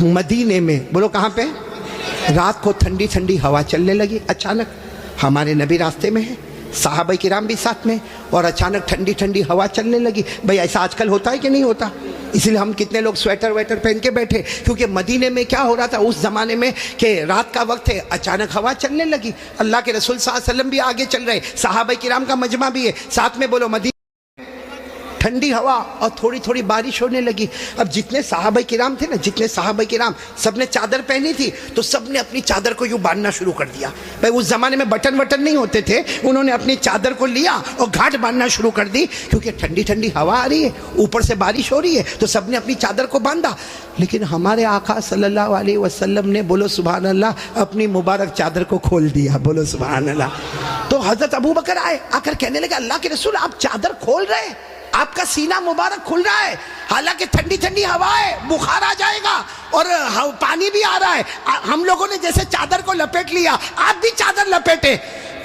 مدینے میں، بولو کہاں پہ؟ رات کو ٹھنڈی ٹھنڈی ہوا چلنے لگی اچانک، ہمارے نبی راستے میں ہیں، صحابہ کرام بھی ساتھ میں، اور اچانک ٹھنڈی ٹھنڈی ہوا چلنے لگی۔ بھئی ایسا آج کل ہوتا ہے کہ نہیں ہوتا؟ اس لیے ہم کتنے لوگ سویٹر ویٹر پہن کے بیٹھے، کیونکہ مدینے میں کیا ہو رہا تھا اس زمانے میں کہ رات کا وقت ہے، اچانک ہوا چلنے لگی۔ اللہ کے رسول صلی اللہ علیہ وسلم بھی آگے چل رہے، صحابہ کرام کا مجمع بھی ہے ساتھ میں، بولو مدینے ٹھنڈی ہوا اور تھوڑی تھوڑی بارش ہونے لگی۔ اب جتنے صحابہ کرام تھے نا، جتنے صحابہ کرام سب نے چادر پہنی تھی، تو سب نے اپنی چادر کو یوں باندھنا شروع کر دیا۔ بھائی اس زمانے میں بٹن وٹن نہیں ہوتے تھے، انہوں نے اپنی چادر کو لیا اور گھاٹ باندھنا شروع کر دی، کیونکہ ٹھنڈی ٹھنڈی ہوا آ رہی ہے، اوپر سے بارش ہو رہی ہے، تو سب نے اپنی چادر کو باندھا۔ لیکن ہمارے آقا صلی اللہ علیہ وسلم نے، بولو سبحان اللہ، اپنی مبارک چادر کو کھول دیا، بولو سبحان اللہ۔ تو حضرت ابوبکر آئے، آ کر کہنے لگے اللہ کے رسول آپ چادر کھول رہے ہیں، آپ کا سینہ مبارک کھل رہا ہے، حالانکہ ٹھنڈی ٹھنڈی ہوا ہے، بخار آ جائے گا اور پانی بھی آ رہا ہے، ہم لوگوں نے جیسے چادر کو لپیٹ لیا، آپ بھی چادر لپیٹے۔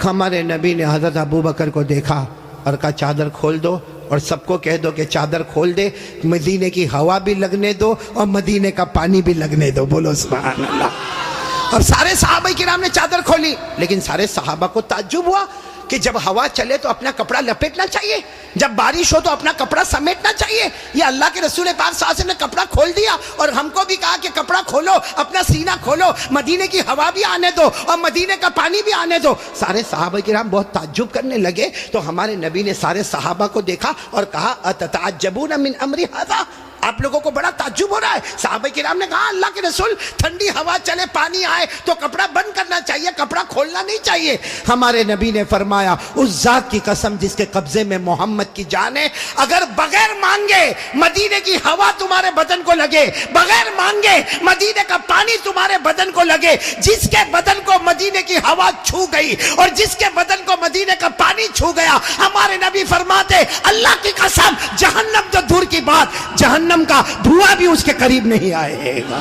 ہمارے نبی نے حضرت ابوبکر کو دیکھا اور کہا چادر کھول دو، اور سب کو کہہ دو کہ چادر کھول دے، مدینے کی ہوا بھی لگنے دو اور مدینے کا پانی بھی لگنے دو، بولو سبحان اللہ۔ اور سارے صحابہ کرام نے چادر کھولی، لیکن سارے صحابہ کو تعجب ہوا کہ جب ہوا چلے تو اپنا کپڑا لپیٹنا چاہیے، جب بارش ہو تو اپنا کپڑا سمیٹنا چاہیے۔ یہ اللہ کے رسول پاک صلی اللہ علیہ وسلم نے کپڑا کھول دیا اور ہم کو بھی کہا کہ کپڑا کھولو، اپنا سینہ کھولو، مدینے کی ہوا بھی آنے دو اور مدینے کا پانی بھی آنے دو۔ سارے صحابہ کرام بہت تعجب کرنے لگے، تو ہمارے نبی نے سارے صحابہ کو دیکھا اور کہا اتتعجبون من امر ھذا، آپ لوگوں کو بڑا تعجب ہو رہا ہے؟ صحابہ کرام نے کہا اللہ کے رسول ٹھنڈی ہوا چلے، پانی آئے تو کپڑا بند کرنا چاہیے، کپڑا کھولنا نہیں چاہیے۔ ہمارے نبی نے فرمایا اس ذات کی قسم جس کے قبضے میں محمد کی جان ہے، اگر بغیر مانگے مدینے کی ہوا تمہارے بدن کو لگے، بغیر مانگے مدینے کا پانی تمہارے بدن کو لگے، جس کے بدن کو مدینے کی ہوا چھو گئی اور جس کے بدن کو مدینے کا پانی چھو گیا، ہمارے نبی فرماتے اللہ کی قسم جہنم تو دور کی بات، جہنم کا دھواں بھی اس کے قریب نہیں آئے گا۔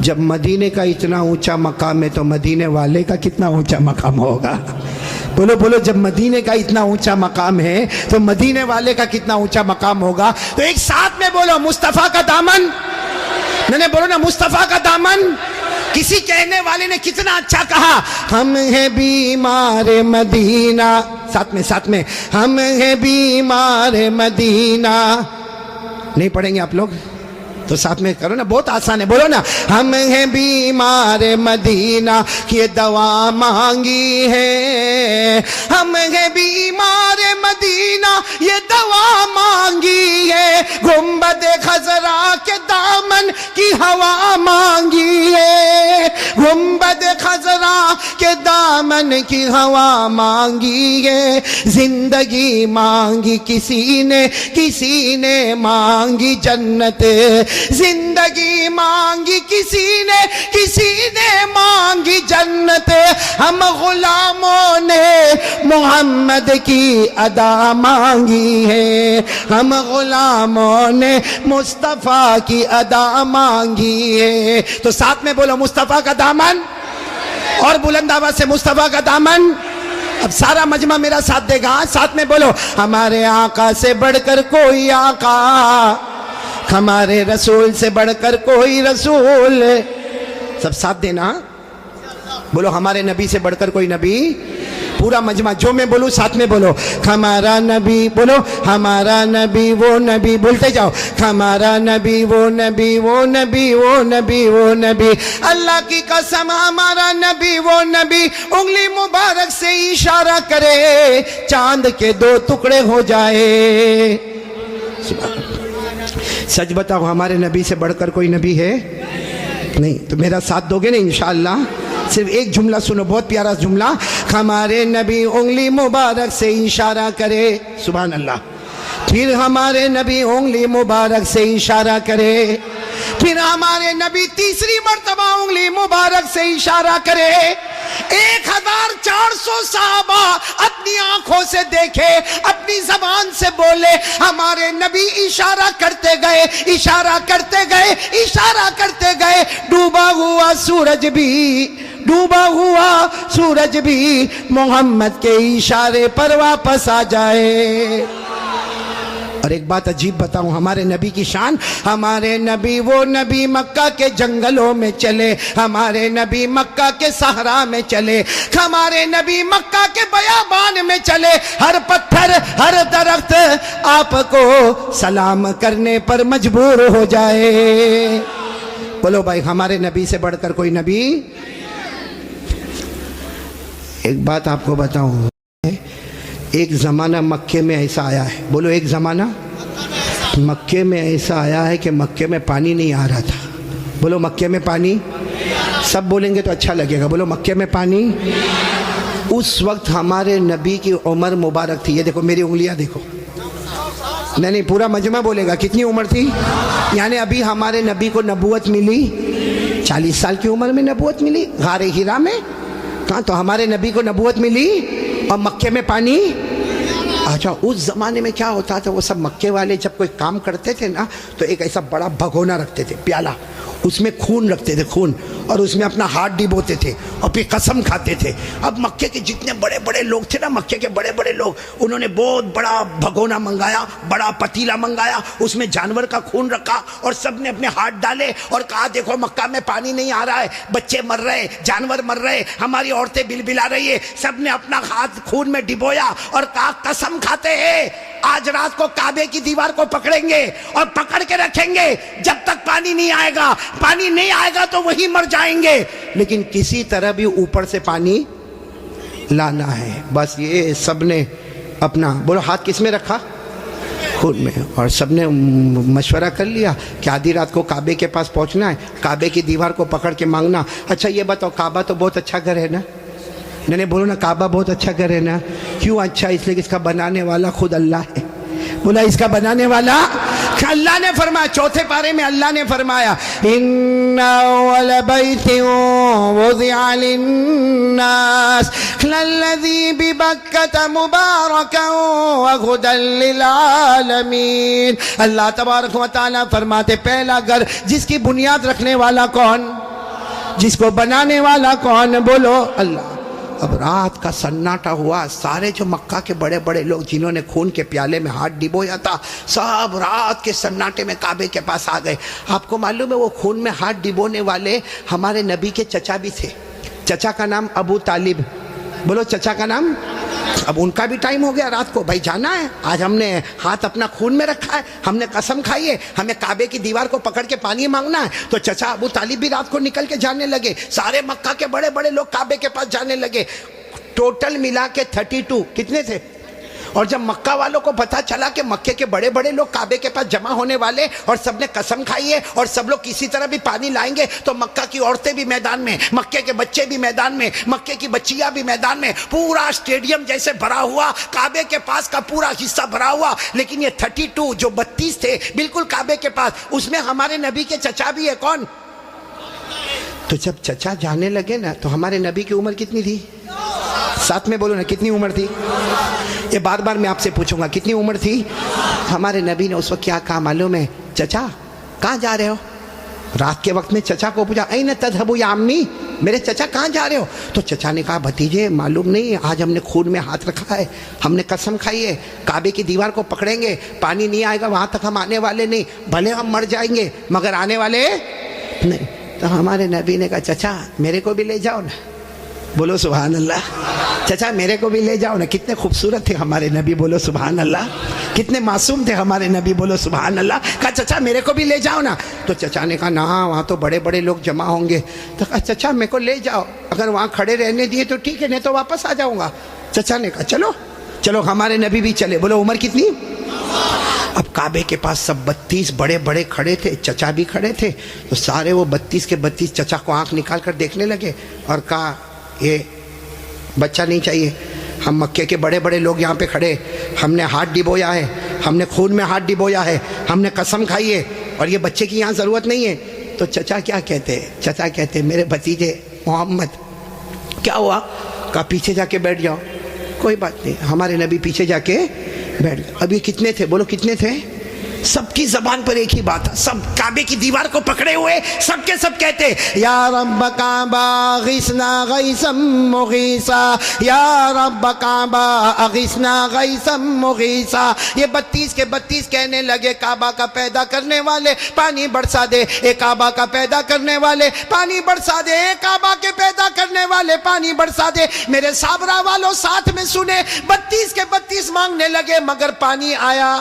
جب مدینے کا اتنا اونچا مقام ہے تو مدینے والے کا کتنا اونچا مقام ہوگا؟ بولو بولو، جب مدینے کا اتنا اونچا مقام ہے تو مدینے والے کا کتنا اونچا مقام ہوگا؟ تو ایک ساتھ میں بولو مصطفیٰ کا دامن، نہیں بولو نا مصطفیٰ کا دامن۔ کسی کہنے والے نے کتنا اچھا کہا، ہم ہیں بیمار مدینہ، ساتھ میں ہم ہیں بیمار مدینہ۔ نہیں پڑھیں گے آپ لوگ تو ساتھ میں کرو نا، بہت آسان ہے، بولو نا ہم ہیں بیمار مدینہ یہ دوا مانگی ہے، ہم ہیں بیمار مدینہ یہ دوا مانگی ہے، گنبد خضرا کے دامن کی ہوا مانگی ہے، گنبد خضرا کے دامن کی ہوا مانگی ہے، زندگی مانگی کسی نے مانگی جنت، زندگی مانگی کسی نے مانگی جنت، ہم غلاموں نے محمد کی ادا مانگی ہے، ہم غلاموں نے مصطفیٰ کی ادا مانگی ہے۔ تو ساتھ میں بولو مصطفیٰ کا دامن، اور بلند آواز سے مصطفیٰ کا دامن۔ اب سارا مجمع میرا ساتھ دے گا، ساتھ میں بولو ہمارے آقا سے بڑھ کر کوئی آقا، ہمارے رسول سے بڑھ کر کوئی رسول۔ سب ساتھ دینا، بولو ہمارے نبی سے بڑھ کر کوئی نبی۔ پورا مجمع جو میں بولوں ساتھ میں بولو ہمارا نبی، بولو ہمارا نبی وہ نبی، بولتے جاؤ ہمارا نبی وہ نبی وہ نبی وہ نبی وہ نبی، اللہ کی قسم ہمارا نبی وہ نبی، انگلی مبارک سے اشارہ کرے چاند کے دو ٹکڑے ہو جائے۔ سچ بتاؤ ہمارے نبی سے بڑھ کر کوئی نبی ہے؟ نہیں، تو میرا ساتھ دو گے نا انشاءاللہ؟ صرف ایک جملہ سنو، بہت پیارا جملہ، ہمارے نبی انگلی مبارک سے اشارہ کرے، سبحان اللہ، پھر ہمارے نبی انگلی مبارک سے اشارہ کرے، پھر ہمارے نبی تیسری مرتبہ انگلی مبارک سے اشارہ کرے، 1400 صحابہ اپنی آنکھوں سے دیکھے، اپنی زبان سے بولے، ہمارے نبی اشارہ کرتے گئے، اشارہ کرتے گئے، اشارہ کرتے گئے، ڈوبا ہوا سورج بھی محمد کے اشارے پر واپس آ جائے۔ اور ایک بات عجیب بتاؤں ہمارے نبی کی شان، ہمارے نبی وہ نبی مکہ کے جنگلوں میں چلے، ہمارے نبی مکہ کے صحرا میں چلے، ہمارے نبی مکہ کے بیابان میں چلے، ہر پتھر ہر درخت آپ کو سلام کرنے پر مجبور ہو جائے۔ بولو بھائی ہمارے نبی سے بڑھ کر کوئی نبی؟ ایک بات آپ کو بتاؤں، ایک زمانہ مکے میں ایسا آیا ہے، بولو ایک زمانہ مکے میں ایسا آیا ہے کہ مکے میں پانی نہیں آ رہا تھا۔ بولو مکے میں پانی، سب بولیں گے تو اچھا لگے گا، بولو مکے میں پانی۔ اس وقت ہمارے نبی کی عمر مبارک تھی، یہ دیکھو میری انگلیاں دیکھو، نہیں پورا مجمع بولے گا، کتنی عمر تھی؟ یعنی ابھی ہمارے نبی کو نبوت ملی 40 سال کی عمر میں نبوت ملی غار ہرا میں، کہاں تو ہمارے نبی کو نبوت ملی اور مکے میں پانی۔ اچھا اس زمانے میں کیا ہوتا تھا، وہ سب مکے والے جب کوئی کام کرتے تھے نا تو ایک ایسا بڑا بھگونا رکھتے تھے، پیالہ، اس میں خون رکھتے تھے، خون، اور اس میں اپنا ہاتھ ڈبوتے تھے اور پھر قسم کھاتے تھے۔ اب مکے کے جتنے بڑے بڑے لوگ تھے نا، مکے کے بڑے بڑے لوگ، انہوں نے بہت بڑا بھگونا منگایا، بڑا پتیلا منگایا، اس میں جانور کا خون رکھا اور سب نے اپنے ہاتھ ڈالے اور کہا دیکھو مکہ میں پانی نہیں آ رہا ہے، بچے مر رہے، جانور مر رہے، ہماری عورتیں بلبلا رہی ہے، سب نے اپنا ہاتھ خون میں ڈبویا اور کہا قسم کھاتے ہیں آج رات کو کعبے کی دیوار کو پکڑیں گے اور پکڑ کے رکھیں گے جب تک پانی نہیں آئے گا، پانی نہیں آئے گا تو وہی مر جائیں گے، لیکن کسی طرح بھی اوپر سے پانی لانا ہے۔ بس یہ سب نے اپنا، بولو ہاتھ کس میں رکھا؟ خود میں، اور سب نے مشورہ کر لیا کہ آدھی رات کو کعبے کے پاس پہنچنا ہے، کعبے کی دیوار کو پکڑ کے مانگنا۔ اچھا یہ بتاؤ کعبہ تو بہت اچھا گھر ہے نا؟ نہیں بولو نا کعبہ بہت اچھا گھر ہے نا؟ کیوں اچھا؟ اس لیے کہ اس کا بنانے والا خود اللہ ہے۔ بولا اس کا بنانے والا اللہ نے فرمایا، چوتھے پارے میں اللہ نے فرمایا ان اول بیت وضع للناس للذی ببکۃ مبارکا وہدی للعالمین۔ اللہ تبارک و تعالیٰ فرماتے پہلا گھر جس کی بنیاد رکھنے والا کون، جس کو بنانے والا کون؟ بولو اللہ۔ اب رات کا سناٹا ہوا، سارے جو مکہ کے بڑے بڑے لوگ جنہوں نے خون کے پیالے میں ہاتھ ڈبویا تھا سب رات کے سناٹے میں کعبے کے پاس آ گئے۔ آپ کو معلوم ہے وہ خون میں ہاتھ ڈبونے والے ہمارے نبی کے چچا بھی تھے، چچا کا نام ابو طالب، بولو چچا کا نام۔ اب ان کا بھی ٹائم ہو گیا رات کو، بھائی جانا ہے، آج ہم نے ہاتھ اپنا خون میں رکھا ہے، ہم نے قسم کھائی ہے، ہمیں کعبے کی دیوار کو پکڑ کے پانی مانگنا ہے۔ تو چچا ابو طالب بھی رات کو نکل کے جانے لگے، سارے مکہ کے بڑے بڑے لوگ کعبے کے پاس جانے لگے، ٹوٹل ملا کے 32 کتنے تھے؟ اور جب مکہ والوں کو پتا چلا کہ مکے کے بڑے بڑے لوگ کعبے کے پاس جمع ہونے والے اور سب نے قسم کھائی ہے اور سب لوگ کسی طرح بھی پانی لائیں گے، تو مکہ کی عورتیں بھی میدان میں، مکے کے بچے بھی میدان میں، مکے کی بچیاں بھی میدان میں، پورا اسٹیڈیم جیسے بھرا ہوا، کعبے کے پاس کا پورا حصہ بھرا ہوا۔ لیکن یہ 32 جو 32 تھے بالکل کعبے کے پاس، اس میں ہمارے نبی کے چچا بھی ہے، کون؟ تو جب چچا جانے لگے نا تو ہمارے نبی کی عمر کتنی تھی؟ ساتھ میں بولو نا کتنی عمر تھی؟ یہ بار بار میں آپ سے پوچھوں گا کتنی عمر تھی؟ ہمارے نبی نے اس وقت کیا کہا معلوم ہے؟ چچا کہاں جا رہے ہو؟ رات کے وقت میں چچا کو پوچھا این تذهبوا یا امی، میرے چچا کہاں جا رہے ہو؟ تو چچا نے کہا بھتیجے معلوم نہیں، آج ہم نے خون میں ہاتھ رکھا ہے، ہم نے قسم کھائی ہے کعبے کی دیوار کو پکڑیں گے، پانی نہیں آئے گا وہاں تک ہم آنے والے نہیں، بھلے ہم مر جائیں گے مگر آنے والے نہیں۔ تو ہمارے نبی نے کہا چچا میرے کو بھی لے جاؤ نا، بولو سبحان اللہ، چچا میرے کو بھی لے جاؤ نا۔ کتنے خوبصورت تھے ہمارے نبی، بولو سبحان اللہ، کتنے معصوم تھے ہمارے نبی، بولو سبحان اللہ۔ کہا چچا میرے کو بھی لے جاؤ نا۔ تو چچا نے کہا نہ وہاں تو بڑے بڑے لوگ جمع ہوں گے۔ تو کہا چچا میرے کو لے جاؤ، اگر وہاں کھڑے رہنے دیے تو ٹھیک ہے، نہیں تو واپس آ جاؤں گا۔ چچا نے کہا چلو چلو، ہمارے نبی بھی چلے۔ بولو عمر کتنی؟ اب کعبے کے پاس سب 32 بڑے بڑے کھڑے تھے، چچا بھی کھڑے تھے، تو سارے وہ 32 کے 32 چچا کو آنکھ نکال کر دیکھنے لگے اور کہا یہ بچہ نہیں چاہیے، ہم مکے کے بڑے بڑے لوگ یہاں پہ کھڑے، ہم نے ہاتھ ڈبویا ہے، ہم نے خون میں ہاتھ ڈبویا ہے، ہم نے قسم کھائی ہے، اور یہ بچے کی یہاں ضرورت نہیں ہے۔ تو چچا کیا کہتے؟ چچا کہتے میرے بھتیجے محمد کیا ہوا؟ کہا پیچھے جا کے بیٹھ جاؤ۔ کوئی بات نہیں، ہمارے نبی پیچھے جا کے بیٹھ گئے۔ اب یہ کتنے تھے؟ بولو کتنے تھے؟ سب کی زبان پر ایک ہی بات ہے, سب کعبے کی دیوار کو پکڑے ہوئے سب کے سب کہتے یا رب کعبہ اغثنا غیثا مغیثا, یا رب کعبہ اغثنا غیثا مغیثا. یہ 32 کے 32 کہنے لگے کعبہ کا پیدا کرنے والے پانی برسا دے, اے کعبہ کا پیدا کرنے والے پانی برسا دے, اے کعبہ کے پیدا کرنے والے پانی برسا دے. میرے صابرہ والوں ساتھ میں سنے, 32 کے 32 مانگنے لگے مگر پانی آیا.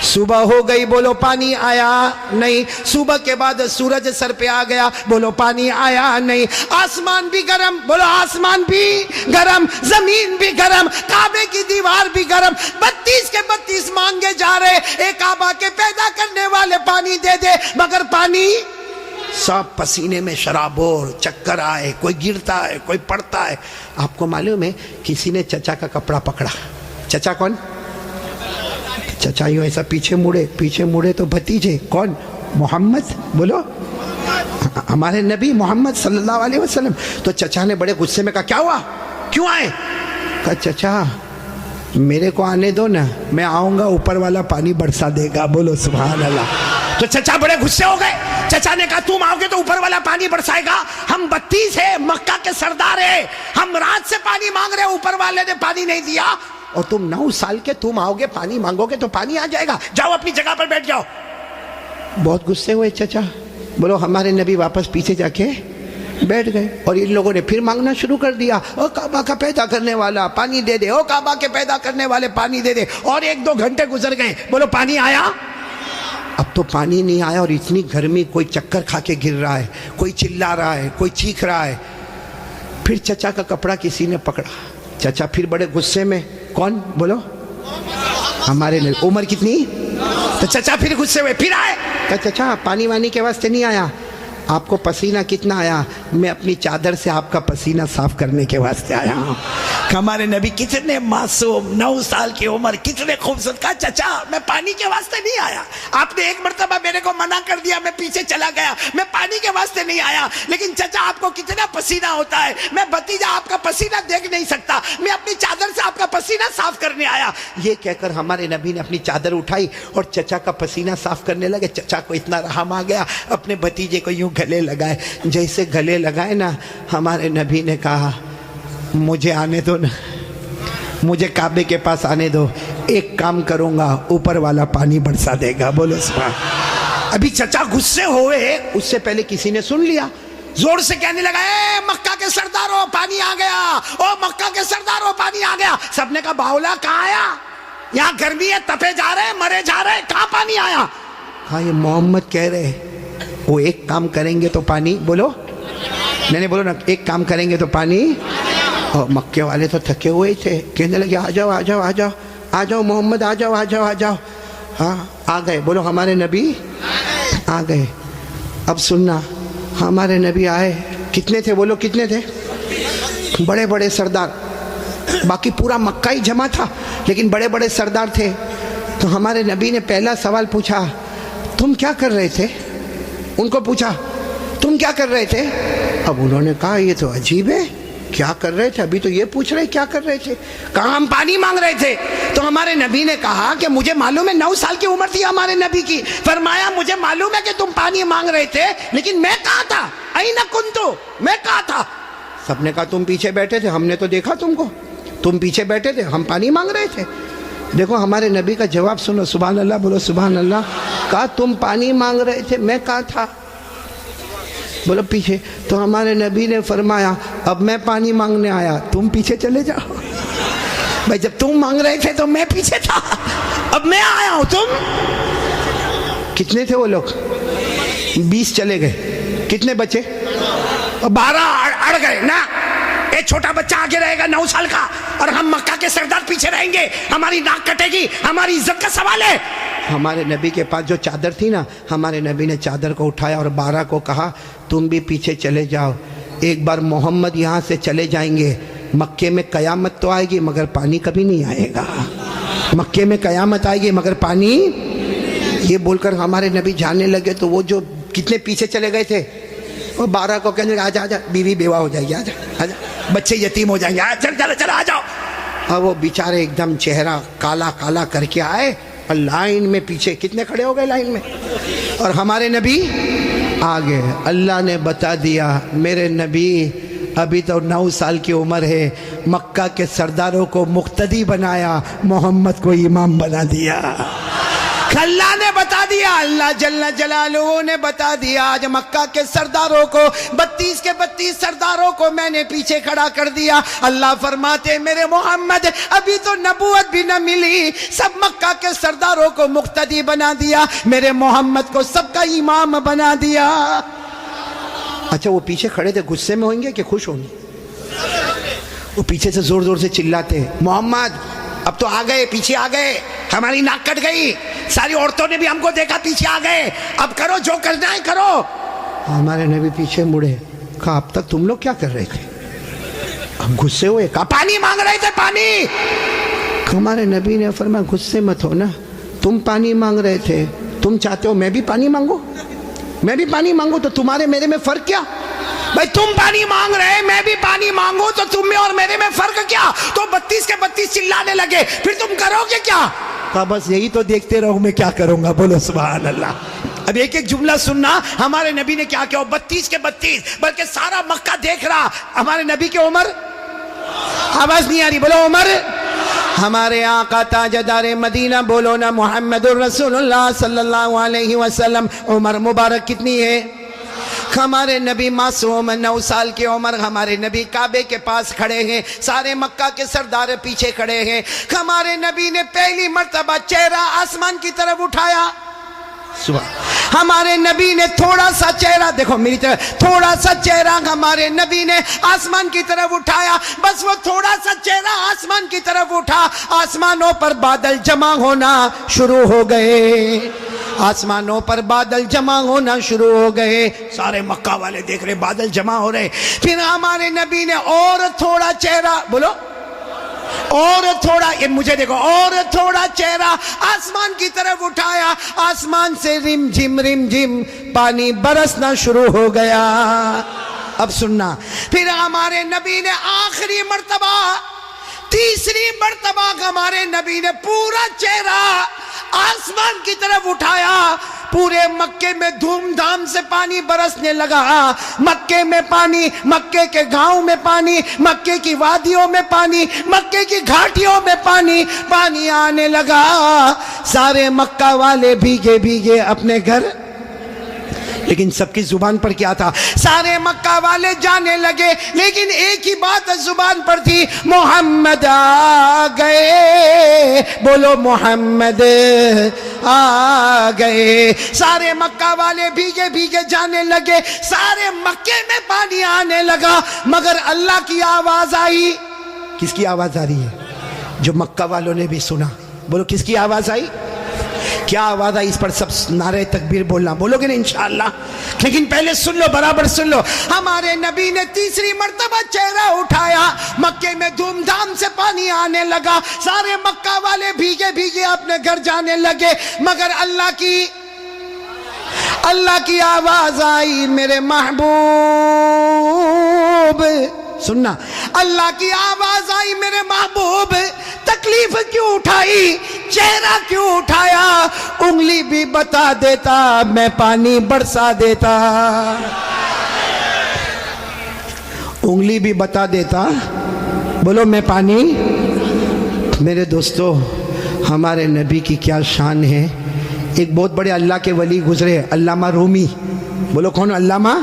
صبح ہو گئی, بولو پانی آیا نہیں. صبح کے بعد سورج سر پہ آ گیا, بولو پانی آیا نہیں. آسمان بھی گرم, بولو آسمان بھی گرم, زمین بھی گرم, کعبے کی دیوار بھی گرم. 32 کے 32 مانگے جا رہے, اے کعبہ کے پیدا کرنے والے پانی دے دے, مگر پانی سب پسینے میں شرابور, چکر آئے, کوئی گرتا ہے کوئی پڑتا ہے. آپ کو معلوم ہے کسی نے چچا کا کپڑا پکڑا. چچا کون؟ چچا یوں ایسا پیچھے مڑے تو بھتیجے کون؟ محمد, بولو ہمارے نبی محمد صلی اللہ علیہ وسلم. تو چچا نے بڑے غصے میں کہا کیا ہوا, کیوں آئے؟ کہا چچا میرے کو آنے دو نا, میں آؤں گا اوپر والا پانی برسا دے گا. بولو سبحان اللہ. تو چچا بڑے غصے ہو گئے. چچا نے کہا تم آؤ گے تو اوپر والا پانی برسائے گا؟ ہم 32 ہیں, مکہ کے سردار ہیں, ہم رات سے پانی مانگ رہے, اوپر والے نے پانی نہیں دیا, اور تم 9 سال کے تم آؤ گے پانی مانگو گے تو پانی آ جائے گا, جاؤ اپنی جگہ پر بیٹھ جاؤ. بہت غصے ہوئے چچا. بولو ہمارے نبی واپس پیچھے جا کے بیٹھ گئے, اور ان لوگوں نے پھر مانگنا شروع کر دیا, او کعبہ کا پیدا کرنے والا پانی دے دے, او کعبہ کے پیدا کرنے والے پانی دے دے. اور 1-2 گھنٹے گزر گئے, بولو پانی آیا؟ اب تو پانی نہیں آیا, اور اتنی گرمی, کوئی چکر کھا کے گر رہا ہے, کوئی چلا رہا ہے, کوئی چیخ رہا ہے. پھر چچا کا کپڑا کسی نے پکڑا. چچا پھر بڑے غصے میں, کون؟ بولو ہمارے نبی. عمر کتنی؟ تو چچا پھر غصے ہوئے, پھر آئے. کہا چچا پانی وانی کے واسطے نہیں آیا, آپ کو پسینہ کتنا آیا؟ میں اپنی چادر سے آپ کا پسینہ صاف کرنے کے واسطے آیا ہوں. ہمارے نبی کتنے معصوم, 9 سال کی عمر, کتنے خوبصورت. کہا چچا میں پانی کے واسطے نہیں آیا, آپ نے ایک مرتبہ میرے کو منع کر دیا, میں پیچھے چلا گیا, میں پانی کے واسطے نہیں آیا. لیکن چچا آپ کو کتنا پسینہ ہوتا ہے, میں بھتیجا آپ کا پسینہ دیکھ نہیں سکتا, میں اپنی چادر سے آپ کا پسینہ صاف کرنے آیا. یہ کہہ کر ہمارے نبی نے اپنی چادر اٹھائی اور چچا کا پسینہ صاف کرنے لگے. چچا کو اتنا رحم آ گیا, اپنے بھتیجے کو یوں گلے لگائے. جیسے گلے لگائے نا, ہمارے نبی نے کہا مجھے آنے دو نا, مجھے کعبے کے پاس آنے دو, ایک کام کروں گا, اوپر والا پانی برسا دے گا. بولو سبحان. ابھی چچا غصے ہوئے, اس سے پہلے کسی نے سن لیا, زور سے کہنے لگا اے مکہ کے سرداروں پانی آ گیا, او مکہ کے سرداروں پانی آ گیا. سب نے کہا باولا کہاں آیا, یہاں گرمی ہے, تپے جا رہے, مرے جا رہے, کہاں پانی آیا؟ کہا یہ محمد کہہ رہے وہ ایک کام کریں گے تو پانی, بولو نہیں بولو نا, ایک کام کریں گے تو پانی. اور مکے والے تو تھکے ہوئے تھے, کہنے لگے آ جاؤ آ جاؤ آ جاؤ آ جاؤ محمد, آ جاؤ آ جاؤ آ جاؤ. ہاں آ گئے, بولو ہمارے نبی آ گئے. اب سننا, ہمارے نبی آئے, کتنے تھے بولو کتنے تھے؟ بڑے بڑے سردار, باقی پورا مکہ ہی جمع تھا لیکن بڑے بڑے سردار تھے. تو ہمارے نبی نے پہلا سوال پوچھا, تم کیا کر رہے تھے؟ ان کو پوچھا تم کیا کر رہے تھے؟ اب انہوں نے کہا یہ تو عجیب ہے, کیا کر رہے تھے؟ ابھی تو یہ پوچھ رہے کیا کر رہے تھے. کہا ہم پانی مانگ رہے تھے. تو ہمارے نبی نے کہا کہ مجھے معلوم ہے 9 سال کی عمر تھی ہمارے نبی کی. فرمایا مجھے معلوم ہے کہ تم پانی مانگ رہے تھے, لیکن میں کہاں تھا؟ اینا کنتو, میں کہاں تھا؟ سب نے کہا تم پیچھے بیٹھے تھے, ہم نے تو دیکھا تم کو, تم پیچھے بیٹھے تھے, ہم پانی مانگ رہے تھے. دیکھو ہمارے نبی کا جواب سنو, سبحان اللہ, بولو سبحان اللہ. کہا تم پانی مانگ رہے تھے, میں کہاں تھا؟ بولو پیچھے. تو ہمارے نبی نے فرمایا اب میں پانی مانگنے آیا, تم پیچھے چلے جاؤ. بھائی جب تم مانگ رہے تھے تو میں پیچھے تھا, اب میں آیا ہوں. تم کتنے تھے وہ لوگ؟ 20 چلے گئے, کتنے بچے؟ 12 اڑ گئے نا. ایک چھوٹا بچہ آگے رہے گا 9 سال کا, اور ہم مکہ کے سردار پیچھے رہیں گے, ہماری ناک کٹے گی, ہماری عزت کا سوال ہے. ہمارے نبی کے پاس جو چادر تھی نا, ہمارے نبی نے چادر کو اٹھایا اور 12 کو کہا تم بھی پیچھے چلے جاؤ. ایک بار محمد یہاں سے چلے جائیں گے, مکے میں قیامت تو آئے گی مگر پانی کبھی نہیں آئے گا. مکے میں قیامت آئے گی مگر پانی. یہ بول کر ہمارے نبی جانے لگے. تو وہ جو کتنے پیچھے چلے گئے تھے, وہ 12 کو کہنے لگے آجا آجا, بیوی بیوہ ہو جائے گی, آجا آجا, بچے یتیم ہو جائیں گے, چل چل چل آ جاؤ. اور وہ بیچارے ایک دم چہرہ کالا کالا کر کے آئے, اور لائن میں پیچھے کتنے کھڑے ہو گئے لائن میں, اور ہمارے نبی آگے. اللہ نے بتا دیا میرے نبی ابھی تو 9 سال کی عمر ہے, مکہ کے سرداروں کو مقتدی بنایا, محمد کو امام بنا دیا. اللہ نے بتا دیا, اللہ جل جلالہ نے بتا دیا, آج مکہ کے سرداروں کو 32 کے 32 سرداروں کو میں نے پیچھے کھڑا کر دیا. اللہ فرماتے میرے محمد ابھی تو نبوت بھی نہ ملی, سب مکہ کے سرداروں کو مقتدی بنا دیا, میرے محمد کو سب کا امام بنا دیا. اچھا وہ پیچھے کھڑے تھے غصے میں ہوئیں گے کہ خوش ہوں گے؟ وہ پیچھے سے زور زور سے چلاتے محمد اب تو آ گئے, پیچھے آ گئے, ہماری ناک کٹ گئی, ساری عورتوں نے بھی ہم کو دیکھا, پیچھے آ گئے, اب کرو جو کرنا ہے کرو. ہمارے نبی پیچھے مڑے, کہا اب تک تم لوگ کیا کر رہے تھے؟ ہم غصے ہوئے, کہا پانی مانگ رہے تھے پانی. ہمارے نبی نے فرمایا غصے مت ہو نا, تم پانی مانگ رہے تھے, تم چاہتے ہو میں بھی پانی مانگوں, میں بھی پانی مانگوں, تو تمہارے میرے میں فرق کیا؟ بھائی تم پانی مانگ رہے, میں بھی پانی مانگوں, تو تم میں اور میرے میں فرق کیا؟ تو 32 کے 32 چلانے لگے, پھر تم کرو گے کیا؟ کہا بس یہی تو دیکھتے رہو, میں کیا کروں گا. بولو سبحان اللہ. اب ایک ایک جملہ سننا, ہمارے نبی نے کیا کیا. 32 کے 32 بلکہ سارا مکہ دیکھ رہا, ہمارے نبی کی عمر, آواز نہیں آ رہی, بولو عمر. ہمارے آقا تاجدار مدینہ, بولو نا محمد الرسول اللہ صلی اللہ علیہ وسلم, عمر مبارک کتنی ہے؟ ہمارے نبی معصوم 9 سال کی عمر, ہمارے نبی کعبے کے پاس کھڑے ہیں, سارے مکہ کے سردار پیچھے کھڑے ہیں. ہمارے نبی نے پہلی مرتبہ چہرہ آسمان کی طرف اٹھایا. ہمارے نبی نے تھوڑا سا چہرہ, دیکھو میری طرف, تھوڑا سا چہرہ ہمارے نبی نے آسمان کی طرف اٹھایا. بس وہ تھوڑا سا چہرہ آسمان کی طرف اٹھا, آسمانوں پر بادل جمع ہونا شروع ہو گئے, آسمانوں پر بادل جمع ہونا شروع ہو گئے. سارے مکہ والے دیکھ رہے بادل جمع ہو رہے. پھر ہمارے نبی نے اور تھوڑا چہرہ, بولو اور تھوڑا, یہ مجھے دیکھو, اور تھوڑا چہرہ آسمان کی طرف اٹھایا, آسمان سے رم جھم پانی برسنا شروع ہو گیا. اب سننا, پھر ہمارے نبی نے آخری مرتبہ, تیسری مرتبہ ہمارے نبی نے پورا چہرہ آسمان کی طرف اٹھایا. پورے مکے میں دھوم دھام سے پانی برسنے لگا. مکے میں پانی, مکے کے گاؤں میں پانی, مکے کی وادیوں میں پانی, مکے کی گھاٹیوں میں پانی, پانی آنے لگا. سارے مکہ والے بھیگے بھیگے اپنے گھر, لیکن سب کی زبان پر کیا تھا؟ سارے مکہ والے جانے لگے, لیکن ایک ہی بات زبان پر تھی, محمد آ گئے. بولو محمد آ گئے. سارے مکہ والے بھیگے بھیگے جانے لگے, سارے مکے میں پانی آنے لگا, مگر اللہ کی آواز آئی. کس کی آواز آ رہی ہے؟ جو مکہ والوں نے بھی سنا. بولو کس کی آواز آئی؟ کیا آواز آئی؟ اس پر سب نعرہ تکبیر بولنا, بولو گے نا انشاءاللہ. لیکن پہلے سن لو, برابر سن لو. ہمارے نبی نے تیسری مرتبہ چہرہ اٹھایا, مکے میں دھوم دھام سے پانی آنے لگا, سارے مکہ والے بھیگے بھیگے اپنے گھر جانے لگے, مگر اللہ کی آواز آئی, میرے محبوب. سننا, اللہ کی آواز آئی, میرے محبوب تکلیف کیوں اٹھائی, چہرہ کیوں اٹھایا, انگلی بھی بتا دیتا میں پانی برسا دیتا. انگلی بھی بتا دیتا, بولو میں پانی. میرے دوستو, ہمارے نبی کی کیا شان ہے. ایک بہت بڑے اللہ کے ولی گزرے, علامہ رومی. بولو کون؟ علامہ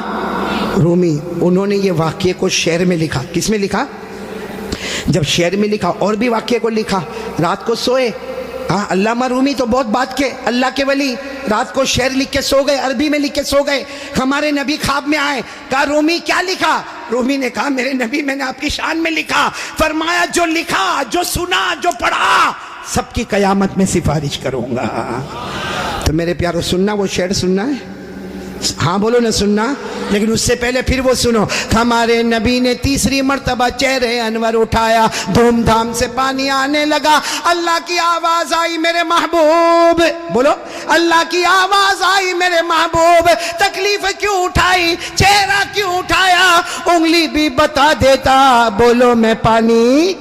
رومی. انہوں نے یہ واقعے کو شعر میں لکھا. کس میں لکھا؟ جب شعر میں لکھا, اور بھی واقعے کو لکھا. رات کو سوئے, علامہ رومی تو بہت بات کے اللہ کے ولی, رات کو شعر لکھ کے سو گئے, عربی میں لکھ کے سو گئے. ہمارے نبی خواب میں آئے, کہا رومی کیا لکھا؟ رومی نے کہا میرے نبی میں نے آپ کی شان میں لکھا. فرمایا جو لکھا, جو سنا, جو پڑھا, سب کی قیامت میں سفارش کروں گا. تو میرے پیارو سننا, وہ شعر سننا ہے. ہاں بولو نہ سننا. لیکن اس سے پہلے پھر وہ سنو. ہمارے نبی نے تیسری مرتبہ چہرے انور اٹھایا, دھوم دھام سے پانی آنے لگا. اللہ کی آواز آئی, میرے محبوب. بولو, اللہ کی آواز آئی, میرے محبوب تکلیف کیوں اٹھائی, چہرہ کیوں اٹھایا, انگلی بھی بتا دیتا. بولو میں پانی.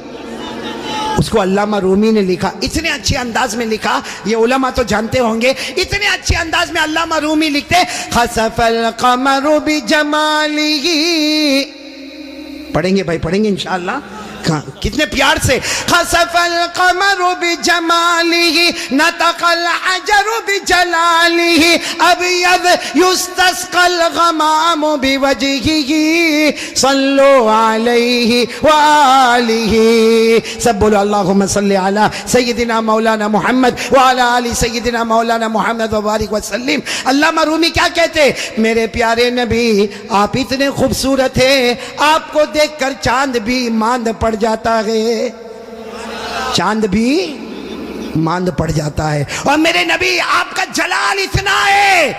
اس کو علامہ رومی نے لکھا, اتنے اچھے انداز میں لکھا, یہ علماء تو جانتے ہوں گے, اتنے اچھے انداز میں علامہ رومی لکھتے خسف القمر بجمالہ, پڑھیں گے بھائی, پڑھیں گے انشاءاللہ, کتنے پیار سے, خسف القمر بجمالہ نطق الحجر بجلالہ ابیض یستسقى الغمام بوجہہ صلو علیہ وآلہ, سب بولو اللہم صلی علی سیدنا مولانا محمد وعلی آل سیدنا مولانا محمد وبارک وسلم. علامہ رومی کیا کہتے, میرے پیارے نبی آپ اتنے خوبصورت ہیں, آپ کو دیکھ کر چاند بھی ماند پڑ جاتا ہے, چاند بھی ماند پڑ جاتا ہے, اور میرے نبی آپ کا جلال اتنا ہے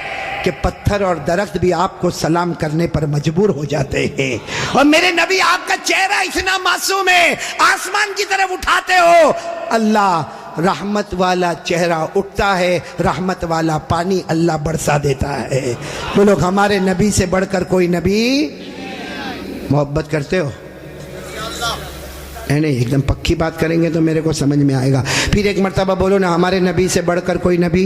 کہ پتھر اور درخت بھی آپ کو سلام کرنے پر مجبور ہو جاتے ہیں, اور میرے نبی آپ کا چہرہ اتنا معصوم ہے, آسمان کی طرف اٹھاتے ہو اللہ رحمت والا چہرہ اٹھتا ہے, رحمت والا پانی اللہ برسا دیتا ہے. وہ لوگ ہمارے نبی سے بڑھ کر کوئی نبی, محبت کرتے ہو؟ نہیں, ایک دم پکی بات کریں گے تو میرے کو سمجھ میں آئے گا. پھر ایک مرتبہ بولو نا, ہمارے نبی سے بڑھ کر کوئی نبی.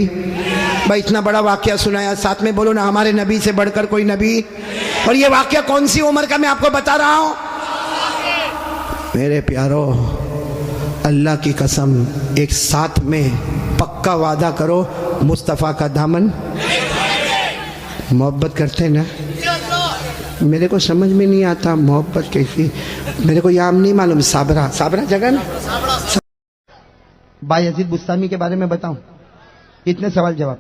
بھائی اتنا بڑا واقعہ سنایا, ساتھ میں بولو نا, ہمارے نبی سے بڑھ کر کوئی نبی. اور یہ واقعہ کون سی عمر کا میں آپ کو بتا رہا ہوں؟ میرے پیارو, اللہ کی قسم, ایک ساتھ میں پکا وعدہ کرو, مصطفیٰ کا دامن. محبت کرتے ہیں نا؟ میرے کو سمجھ میں نہیں آتا محبت کیسی, میرے کو یہاں نہیں معلوم. صابرہ جگہ نا, بایزید بستامی کے بارے میں بتاؤں, کتنے سوال جواب؟